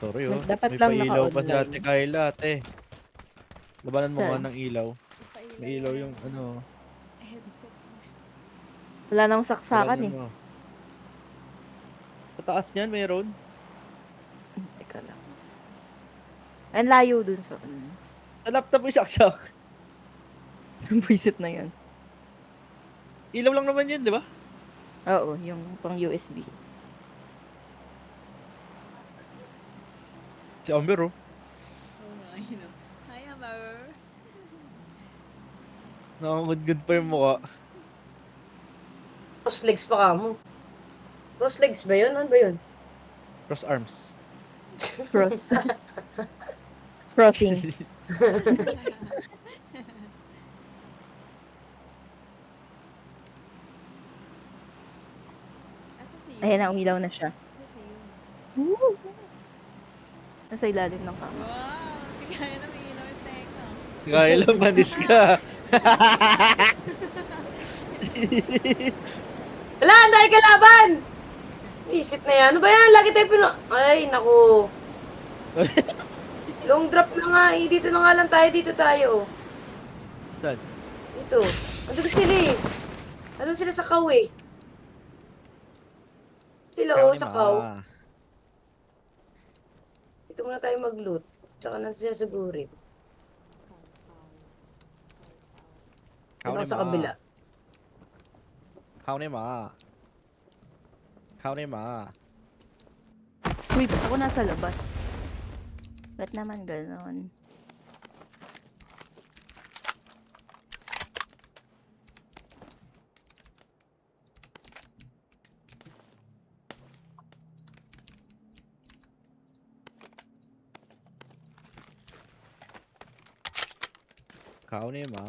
Sorry oh. Dapat May lang pailaw pa si naka-online. Ate Kyla, ate. Labanan mo nga Saan? ng ilaw. May ilaw yung ano. Headset. Wala nang saksakan Labanan eh. mo. Sa taas niyan, mayroon. Teka lang. Ang layo dun sa... Sa laptop yung saksak. Buisit na yan. Ilaw lang naman yun, di ba? Oo, yung pang USB. Si Amber oh. Oo nga, yun o. Hi, Amber. Nakamagod pa yung mukha. Cross legs pa ka mo. Cross legs ba yun? Ano ba yun? Cross arms. Cross. Crossing. Asa si Ayan na, umilaw na siya. Asa si Yumi? Nasa ilalim ng kama. Wow! Hindi kaya na may ilaw yung tenga. Kaya lang, panis ka. Wala, ang dahil kalaban! Visit na yan. Ano ba yan? Lagi tayo Ay, naku. Long drop na nga eh. Dito na nga lang tayo. Dito tayo. Saan? Dito. Andun sila eh. Andun sila sa kaw eh. Sila oh, sa kaw. Dito muna tayo mag-loot. Tsaka na siya sigurin. Kau Ano ni sa ma. kabila? Kau ni ma. Kau ni ma. Uy, ba't ako nasa labas? Ba't naman ganon? Kau ni ma.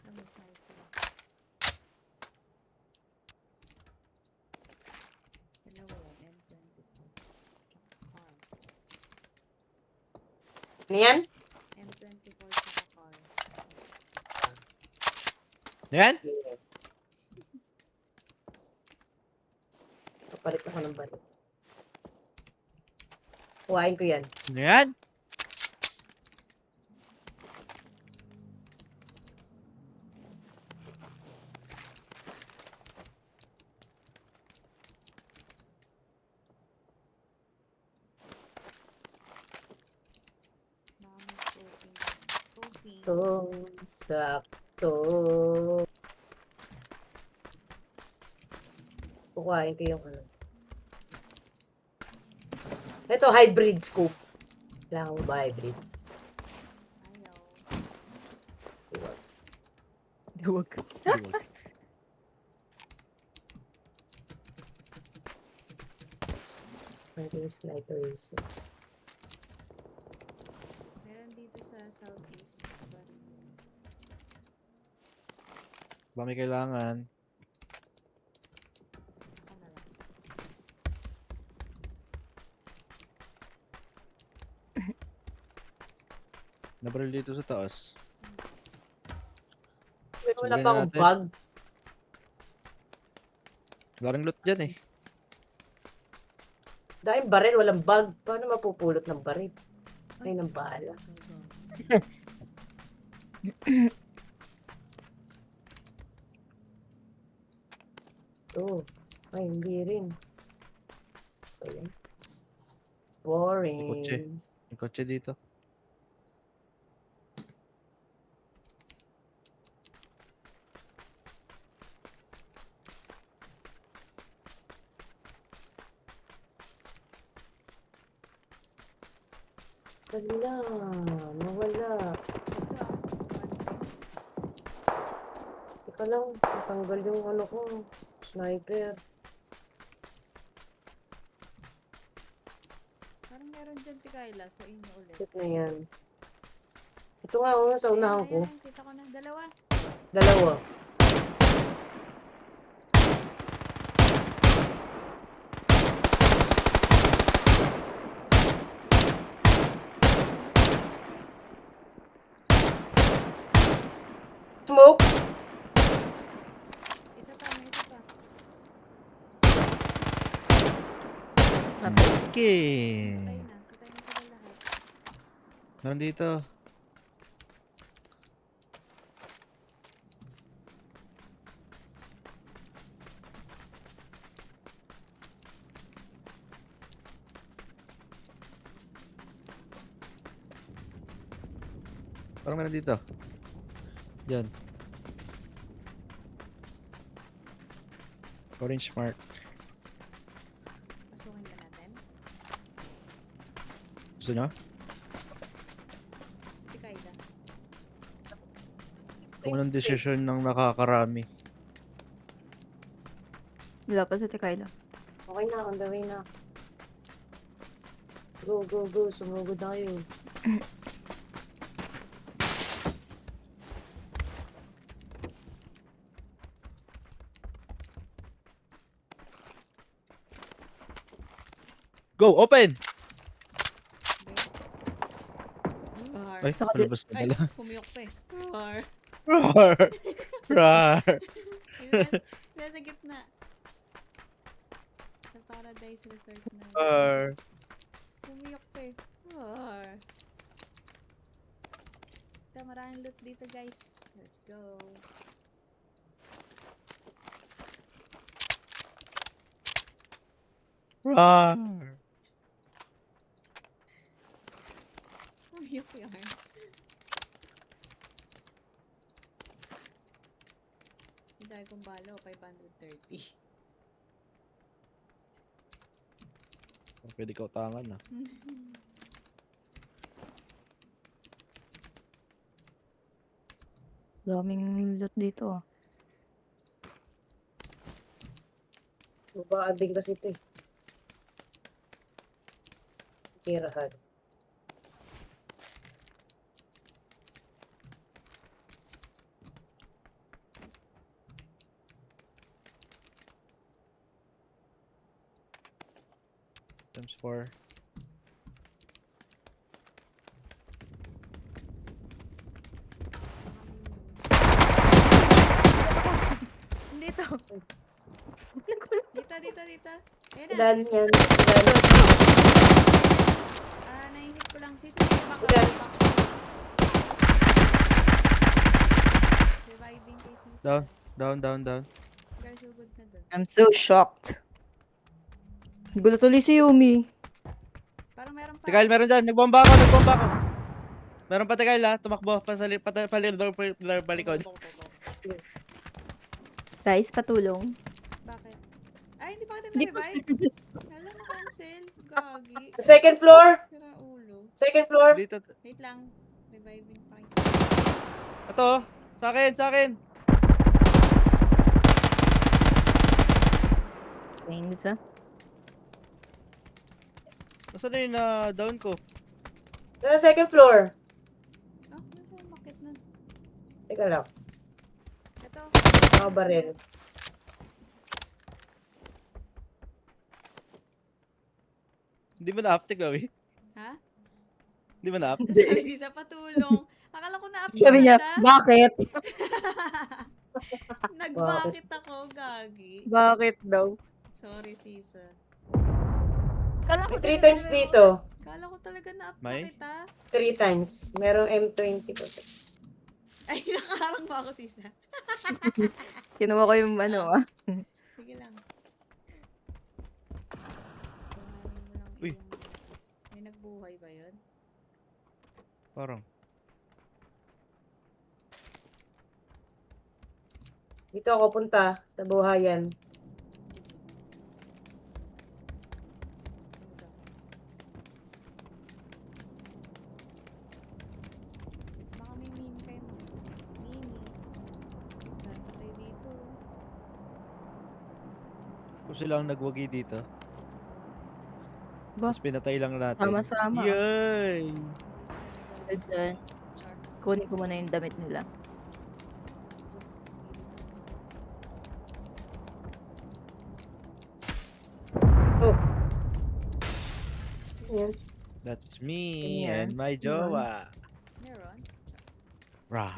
Kami sniper. Dalawa yan, M24. Car. Ano yan? M24 sa car. Yan? Kapalit ako ng balit. Kuhain ko yan. Yan? Dami coping. Coping. Sakto. Sakto. Kuhain ko yung ano. Ito, hybrid scope. Kailangan mo ba hybrid? Ayaw. Duwag. Hunting snipers. Meron dito sa southeast. But, Ba may kailangan? ano lang. Nabaril dito sa taas. Pero wala Subukan pa akong natin. bag. Wala ring loot dyan eh. Dahil baril, walang bag. Paano mapupulot ng baril? Ay, nang bahala. Oh, ay, hindi rin. Ayan. Boring. May kotse. May kotse dito. Wala. Nawala. Ito ah. Teka lang, natanggal yung ano ko. Sniper. Parang meron dyan, Tikayla, sa inyo ulit. Shit na yan. Ito nga, oh, sa unahan Ayan, ko. ayan, kita ko na. Dalawa. Dalawa. Sabi. Okay. Patay na sila lahat. Meron dito. Parang meron dito. Yan. Orange mark. Pasukin ka natin. Gusto nyo? Si Kayla. Kung anong desisyon ng nakakarami. Wala pa sa Tekayla. Okay na, on the way na. Go, go, go. Sumugod na kayo. Go! Open! Roar. Ay, Saka palabas na Ay, pala. pumiyok pa eh. Roar. Roar! Roar! Sila sa gitna. Sa Paradise Resort na. Roar! Pumiyok pa eh. Roar. Ito, maraming loot dito guys. Let's go. Roar! Pumiyok yan. Hindi tayo kung balo, 530. Pwede ka utangan na. Daming loot dito ah. Babaan din kasi ito eh. Tirahan. Times 4. Dito. Dito. Ayan na. Ilan yan? Ilan? Naisip ko lang. Sisipin back Ilan? back. Reviving case ni Down. Sir. Down. Guys, so good na dun. I'm so shocked. Gulo tuloy si Yumi. Parang meron pa. Tikail, meron dyan. Nagbomba ako. Meron pa Tikail ha. Tumakbo. Palikod. Guys, patulong. Bakit? Ay, hindi pa kita Hindi pa- na-revive. Alam mo, cancel. Gagi. Second floor! Sira ulo. Second floor! Dito. Wait lang. Reviving pa. Ito. Sa akin. Thanks. Nasaan na yung down ko? Sa second floor! Oh, nasa yung bakit nun? Teka lang. Ito. Mga baril. Hindi mo na-uptick, Gawi? Ha? Hindi mo na-up? Sabi si sa patulong. Akala ko na-upload Sabi niya, na. bakit? Nagbakit ako, gagi. Bakit daw? Sorry, Sisa. Kala ko 3 times dito. Kala ko talaga na-up na May? kita. 3 times. Merong M20 ko. Ay, nakaharang ba ako, Sisa? kinuha ko yung ano ah. Sige lang. Kuhanin mo lang Uy. yung... May nagbuhay ba yun? Parang. Dito ako punta sa buhayan. Sunod ako. Baka may mini kayo. Mini. Dahil patay dito. Kung sila ang nagwagi dito. Ba? Tapos pinatay lang natin. Sama-sama. Yay! Dyan. Kunin ko muna yung damit nila. Oh. Ayan. That's me Yan. and my jowa. Meron? Rah.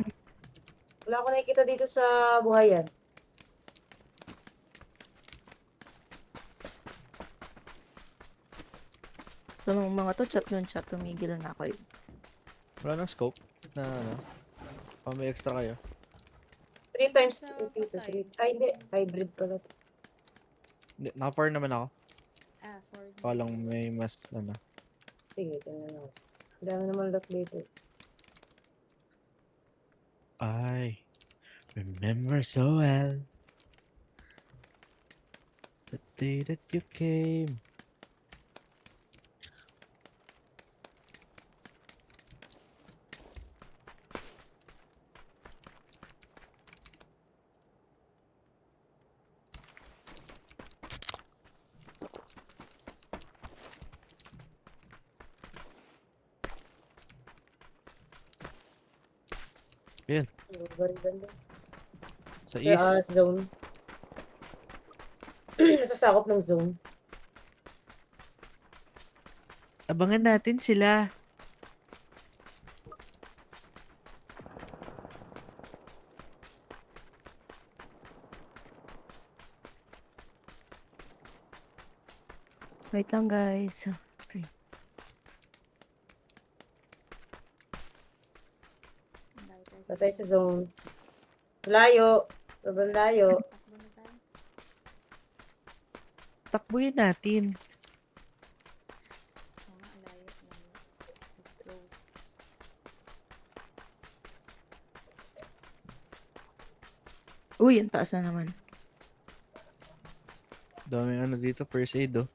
Wala ko nakikita dito sa buhayan. So, nung mga to, chat nun chat, tumigil na ako. Wala nang scope na ano. May extra kayo. 3 times Sa 2 to patay. 3. Ay, hindi. Hybrid pala to. Hindi, naka-4 naman ako. Ah, 4. Palang may mas ano. Sige, tingnan ako. Ang dami naman lock dito. I remember so well the day that you came. Yan, Very ganda. sa Kaya east. zone. Nasasakop ng zone. Abangan natin sila. Wait lang, guys. Patay sa zone. Layo. Sobrang layo. Takbo na tayo. Takbuhin natin. Oo nga, layo. Let's go. Uy, ang taas na naman. Daming ano dito, first aid oh.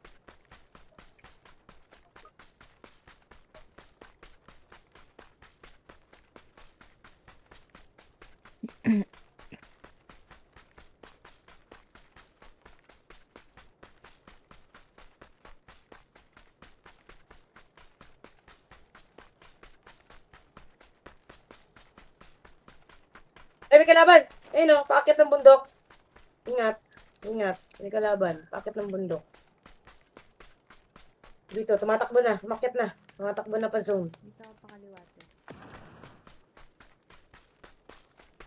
Ay, may kalaban! Ayun o, paakit ng bundok. Ingat. Ingat. May kalaban. Paakit ng bundok. Dito, tumatakbo na. Umakyat na. Tumatakbo na pa zone. Dito ako pakaliwate.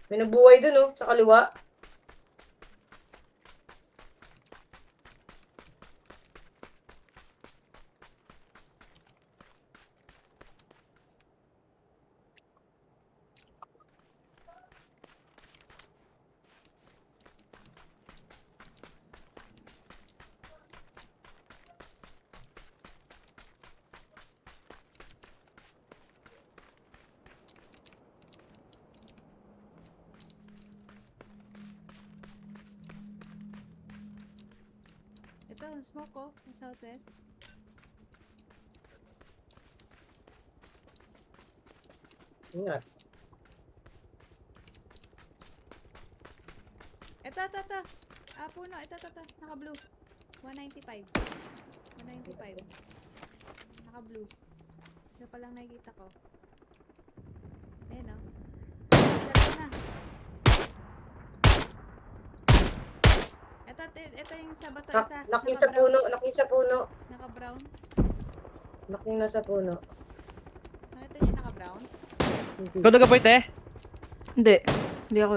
May nabuhay dun oh, sa kaliwa. Ito, smoke ko. Sa southwest. Ingat. Ito. Ah, puno. Ito. Naka-blue. 195. 195. Naka-blue. Isa pa lang nakikita ko. Ayun o. Dalawa na. Ito yung sa bato isa. Naking sa puno. Naking sa puno. Naka-brown. Naking nasa puno. Nakita niyo yung naka-brown? Hindi. Ikaw nag-point eh? Hindi. Hindi ako.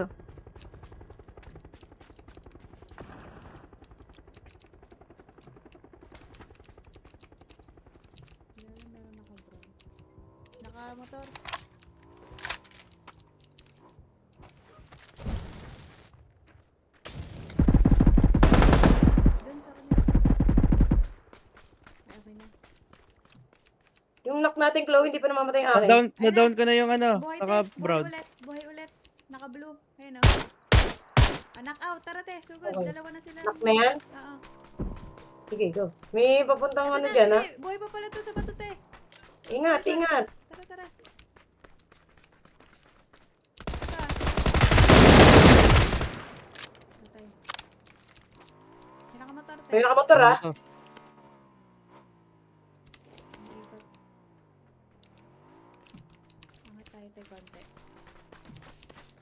Meron naka-brown. Naka-motor. Doon sa kanya. Ay, okay na. Yung knock natin, Chloe, hindi pa namamatay ang akin. Na-down ko na yung ano, Buhay te. naka-brown. Buhay ulit. Naka-blue. Ayun o. Knock out. Tara te. Sugod. Okay. Dalawa na sila. Knock na yan? Oo. Sige, go. May papuntang Ito ano na, dyan, ha? hindi. Buhay pa pala to sa bato te. Ingat, ingat. Tara. Patay. May nakamotor te. May nakamotor, ha? Ano to? Ikot. Angat tayo te konti.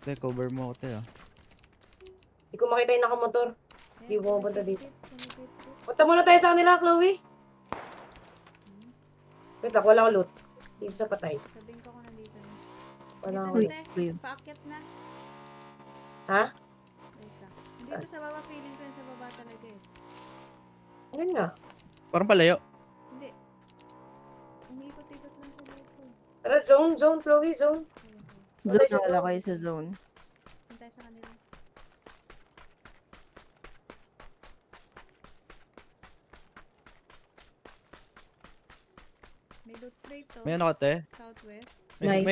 Te, cover mo ako te ah. Hindi ko makita yung nakamotor. Di Ayan, pumupunta dito. tumipit. Punta muna tayo sa kanila, Chloe. Wait lang, wala ko loot. Dito sa patay. Sabihin ko kung nandito na. Wala Dito ko Uy, na te. ayun. Paakyat na. Ha? Wait lang. Dito sa baba, feeling ko yung sa baba talaga eh. Ganun nga. Parang palayo. Hindi. Umiikot-ikot lang siya dito. Tara, zone, Chloe, zone. Okay, okay. Wala Zone sa na wala zone. kayo sa zone. Hintay sa kanila. May loot crate to. May ano ka, te? Southwest. May.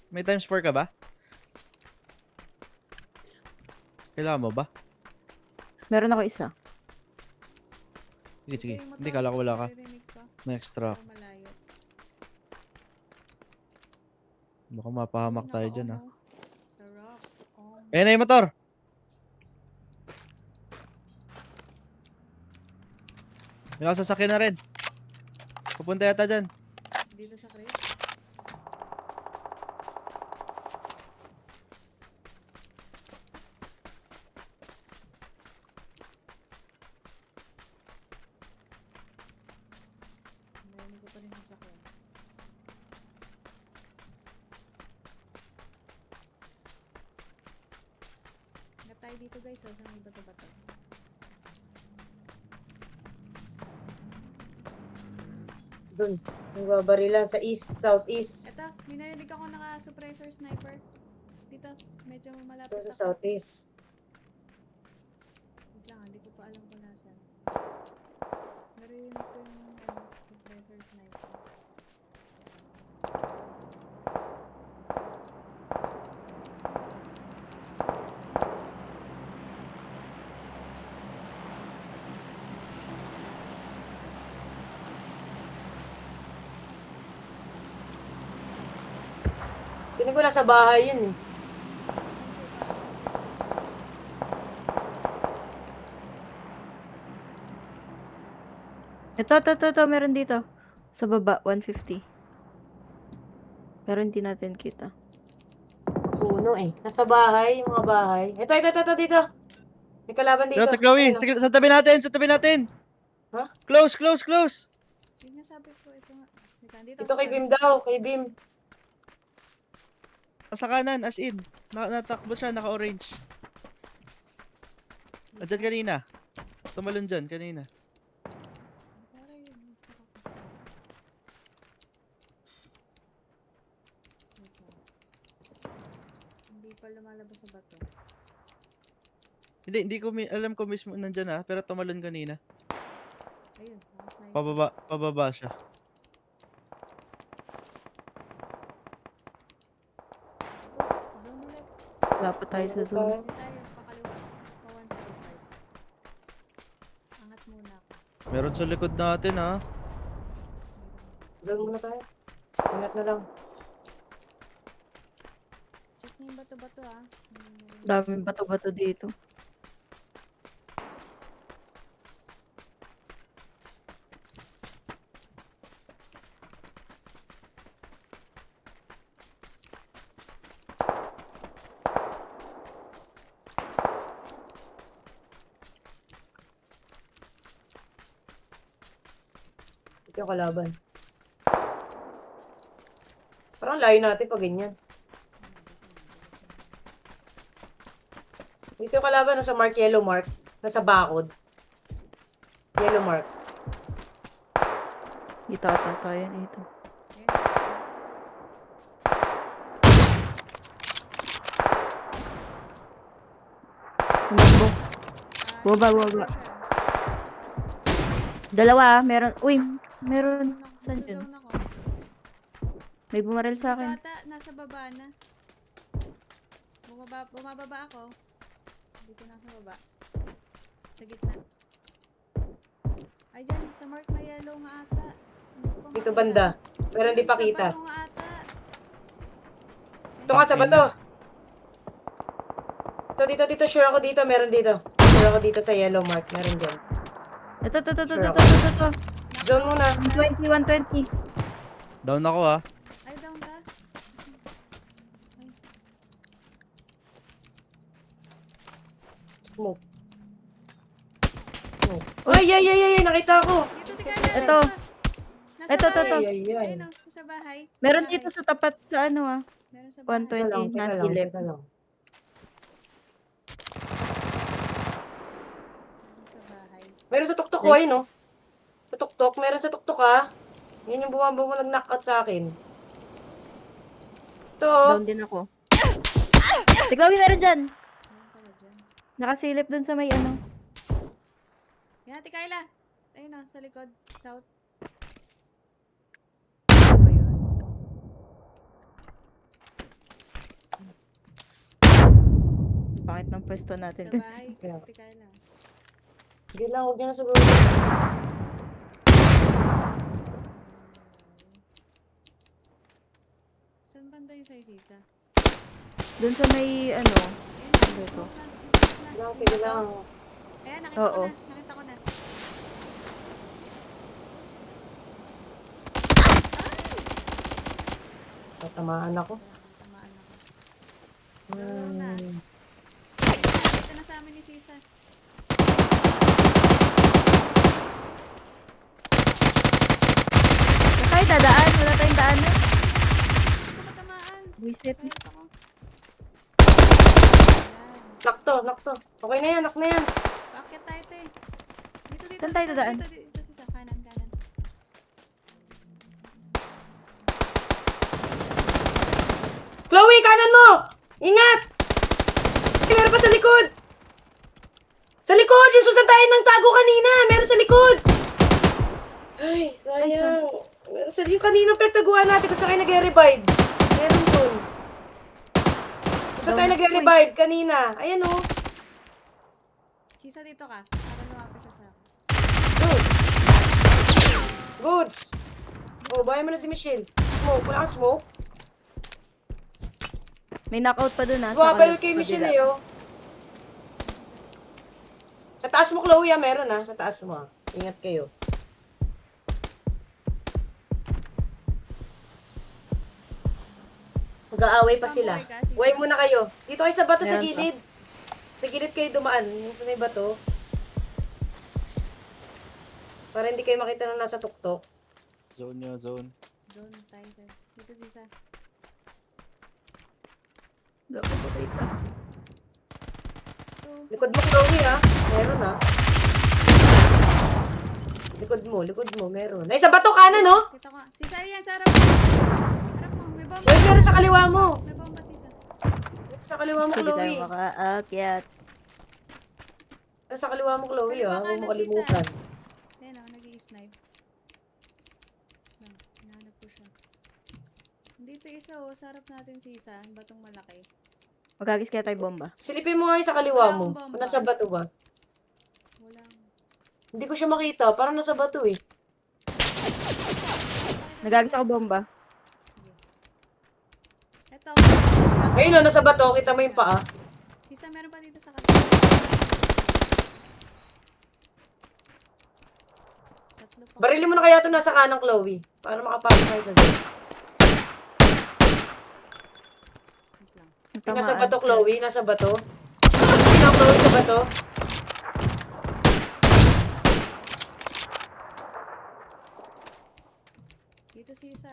May times 4 ka ba? Kailangan mo ba? Meron ako isa. Sige, sige. Yung motor, Hindi, kala ko wala ka. naririnig ko. May extra. Pero malayo. Baka mapahamak Uy, tayo dyan, ha. naka-on, oh. Sarap. Oh. Ayan na yung motor! May nakasasakyan na rin. Pupunta yata dyan. Dito sa crate. Narinig ko pa rin sasakyan. Ingat tayo dito guys, sa may bato-bato. Doon. Nagbabarilan sa east, southeast. Eto, may narinig ako naka-suppressor sniper. Dito, medyo malapit Ito sa ako. southeast. Wait lang, hindi ko pa alam kung nasan. Narinig ko yung suppressor sniper. Tingin ko nasa bahay yun eh. Ito. Meron dito. Sa baba, 150. Pero hindi natin kita. Puno eh. Nasa bahay, yung mga bahay. Ito, dito. May kalaban dito. Dito, sa Chloe! Ayun, oh. Sige, sa tabi natin! Sa tabi natin! Ha? Close! Yun nga sabi ko, ito nga. Wait lang, dito Ito ako kay sa- Bim daw, kay Bim. Sa kanan, as in. Natakbo siya, naka-orange. Andyan kanina. Tumalon dyan, kanina. Aray, nag-stuck ako. Wait lang. Hindi pa lumalabas sa bato. Hindi ko alam ko mismo nandyan, ha. Pero tumalon kanina. Ayun, naka-sniper. Pababa siya. Oh, zone ulit. Wala pa tayo sa zone. Hindi tayo, pakaliwa. Pa 145. Angat muna ako. Meron sa likod natin, ha. Zone muna tayo. Ingat na lang. Check mo yung bato-bato ah. Daming bato-bato dito. Ito yung kalaban. Parang layo natin pag ganyan. Dito yung kalaban, nasa mark, yellow mark. Nasa bakod. Yellow mark. Dito ata tayo dito. Tumakbo. Baba. Dalawa, meron. Uy, meron. Saan Sa yun? zone ako. May bumaril sa akin. Ata, nasa baba na. Bumababa ako. Dito na sa baba. Sa gitna. Ay, dyan. Sa mark na yellow nga ata. Hindi ko pa Dito makita. banda. Pero hindi pa Sa kita. bato nga ata. Ito nga sa bato. Dito. Sure ako dito. Meron dito. Sure ako dito sa yellow mark. Meron dyan. Ito. Zone muna. 120. Down ako, ha. Ay, down ka? Ay, Smoke. Ay! Nakita ko! dito, tika na. Ito. Nasa Ito. bahay. Ay. Ayun o, sa bahay. Meron Bahay. dito sa tapat sa ano ah. Meron sa bahay. 120 na silip. Teka lang. Meron sa bahay. Meron sa tuktok ko, ayun, no? Sa tuktok. Meron sa tuktok, ha? Yan yung bumabang ko nag-knockout sa akin. Ito, Down din ako. Tiglaw, meron dyan. Meron pala dyan. Nakasilip dun sa may ano. Yan, Ate Carla. Ayun na, sa likod. South. Ano ba yun? Pangit ng pwesto natin Sa dun. bahay, Kaya. Ate Carla. sige lang, huwag niya na siguro. Saan banda yung sa Isisa? Dun sa may ano. Ayun, Ano ito? Lang, sige lang. Ayan, nakita Oo. ko na. Nakita ko na. Tatamaan ako. Tamaan ako. Zolo na. Hmm. Ito na sa amin ni Sisa. Saan tayo dadaan? Wala tayong daan na. Ito matamaan. Buisit. Kahit ako. Ayan. Knock to. Okay na yan, knock na yan. Paakyat tayo, te. Dito. Saan tayo dadaan? Dito, Sisa. Kanan. Chloe, kanan mo! Ingat! Meron pa sa likod! Sa likod! Yung susantayin ng tago kanina! Meron sa likod! Ay, sayang. Meron sa yung kaninang pertaguan natin kung saan kayo nag-revive. Meron dun. Kung saan tayo nag-revive kanina. Ayan o. Sisa, dito ka. Para lumapit siya sa akin. Good. Goods. Oh, bahay mo na si Michelle. Smoke. Wala kang smoke? May knockout pa dun ha. Buwabaril kay Michelle eh, oh. Sa taas mo, Chloe, ah. Meron, ah. Sa taas mo, ah. Ingat kayo. Mag-aaway pa sila. Uway muna kayo. Dito kayo sa bato sa Meron pa. gilid. Sa gilid kayo dumaan. Yung sa may bato. Para hindi kayo makita na nasa tuktok. Zone nyo, zone. Zone tayo, sir. Dito, Sisa. Dapat patay pa. Ito. Likod mo, Chloe, ah. Meron, ah. Likod mo, meron. Ay, sa bato, kanan, no? Kita ko. Sisa, yan. Sa harap mo. Harap mo. May bomba. Uy, meron sa kaliwa mo. May bomba, Sisa. Sa kaliwa mo, Hindi tayo Chloe. makaakyat. Sa kaliwa mo, Chloe, Kaliwa ah. Huwag kanan, mo kalimutan. Ayan ako, nag-i-snipe. Hinahanap ko siya. Dito isa, oh. Sa harap natin, Sisa. Ang batong malaki. Magagis kaya tayo bomba. Silipin mo nga yung sa kaliwa Wala mo. akong bomba. Kung nasa bato ba? Wala. Hindi ko siya makita. Parang nasa bato eh. Nagagis ako bomba. Ito. Ayun o, nasa bato. Kita mo yung paa. Sisa, meron pa dito sa kanila. Tatlo pa. Barilin mo na kaya ito nasa kanang Chloe. Para makapasok kayo sa zone. Wait lang. Yung nasa Tamaan. bato, Chloe. Nasa bato. Yung na, Chloe sa bato. Dito, Sisa.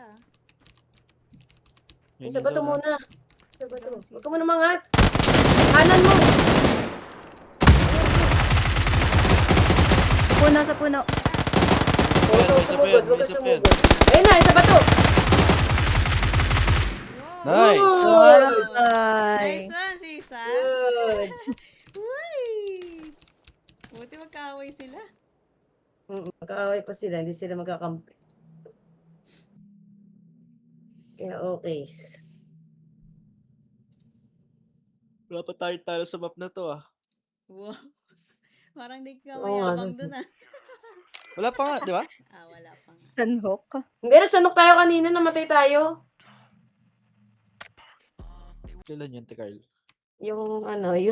Yun Yung sa yung bato zone, muna. Sa bato. Huwag ka muna mangat. Kanan mo. Puno sa puno. Huwag ka sumugod. Huwag ka sumugod. Ayun na, yung sa bato. Nice! Good. Ay. Nice one, Sisa. Good. Uy! Buti magkaaway sila. Magkaaway pa sila. Hindi sila magkakampi. Kaya okay. Wala pa tayo talo sa map na to, ah. Wow. Parang di ka Oo nga, mayabang dun, ah. Wala pa nga, di ba? Ah, wala pa nga. Sunhawk. Hindi, nagsanok tayo kanina. Namatay tayo. Kailan yun, Tekarl? Yung ano, yung